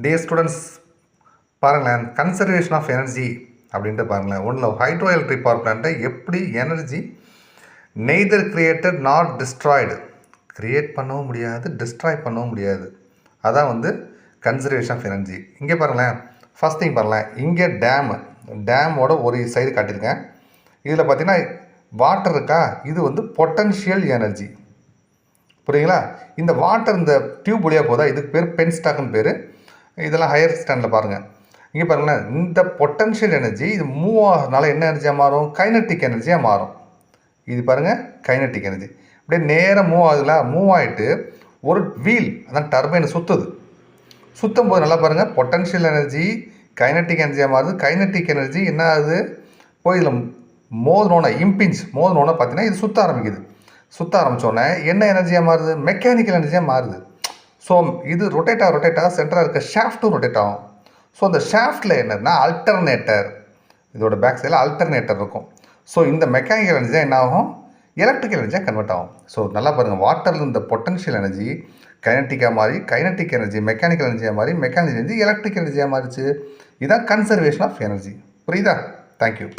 Dear students, பாருங்களேன், conservation of energy அப்படின்ட்டு பாருங்களேன். ஒன்றில் ஹைட்ரோ எலக்ட்ரிக் பவர் பிளான்ட்டை எப்படி energy neither created not destroyed, create பண்ணவும் முடியாது, டிஸ்ட்ராய் பண்ணவும் முடியாது. அதான் வந்து கன்சர்வேஷன் ஆஃப் எனர்ஜி. இங்கே பாருங்களேன், ஃபஸ்ட் திங் பாருங்களேன், இங்கே டேமோட ஒரு சைடு காட்டியிருக்கேன். இதில் பார்த்தீங்கன்னா வாட்டர் இருக்கா, இது வந்து பொட்டன்ஷியல் எனர்ஜி. புரியுங்களா? இந்த வாட்டர் இந்த டியூப் வழியாக போதா, இதுக்கு பேர் பென்ஸ்டாக்னு பேர். இதெல்லாம் ஹையர் ஸ்டாண்டில் பாருங்கள். இங்கே பாருங்களேன், இந்த பொட்டன்ஷியல் எனர்ஜி இது மூவ் ஆகிறதுனால என்ன எனர்ஜியாக மாறும்? கைனட்டிக் எனர்ஜியாக மாறும். இது பாருங்கள், கைனட்டிக் எனர்ஜி அப்படியே நேராக மூவ் ஆகுதுல, மூவ் ஆகிட்டு ஒரு வீல், அதான் டர்பைனை சுற்றும் போது நல்லா பாருங்கள், பொட்டன்ஷியல் எனர்ஜி கைனட்டிக் எனர்ஜியாக மாறுது. கைனட்டிக் எனர்ஜி என்ன ஆகுது? போய் இதில் மோதினோன்னா மோதினோன்னா பார்த்தீங்கன்னா இது சுற்ற ஆரம்பித்தோடனே என்ன எனர்ஜியாக மாறுது? மெக்கானிக்கல் எனர்ஜியாக மாறுது. ஸோ இது ரொட்டேட் ஆக சென்டராக இருக்க ஷாஃப்ட்டும் ரொட்டேட் ஆகும். ஸோ அந்த ஷாஃப்டில் என்னன்னா அல்டர்னேட்டர், இதோட பேக் சைடில் அல்டர்னேட்டர் இருக்கும். ஸோ இந்த மெக்கானிக்கல் எனர்ஜி தான் என்ன ஆகும்? எலக்ட்ரிக்கல் எனர்ஜியாக கன்வெர்ட் ஆகும். ஸோ நல்லா பாருங்கள், வாட்டரில் இந்த பொட்டன்ஷியல் எனர்ஜி கைனட்டிக்காக மாறி, கைனட்டிக் எனர்ஜி மெக்கானிக்கல் எனர்ஜியாக மாறி, மெக்கானிக்கல் எனர்ஜி எலக்ட்ரிக்கல் எனர்ஜியாக மாறிச்சு. இதுதான் கன்சர்வேஷன் ஆஃப் எனர்ஜி. புரியுதா? தேங்க்யூ.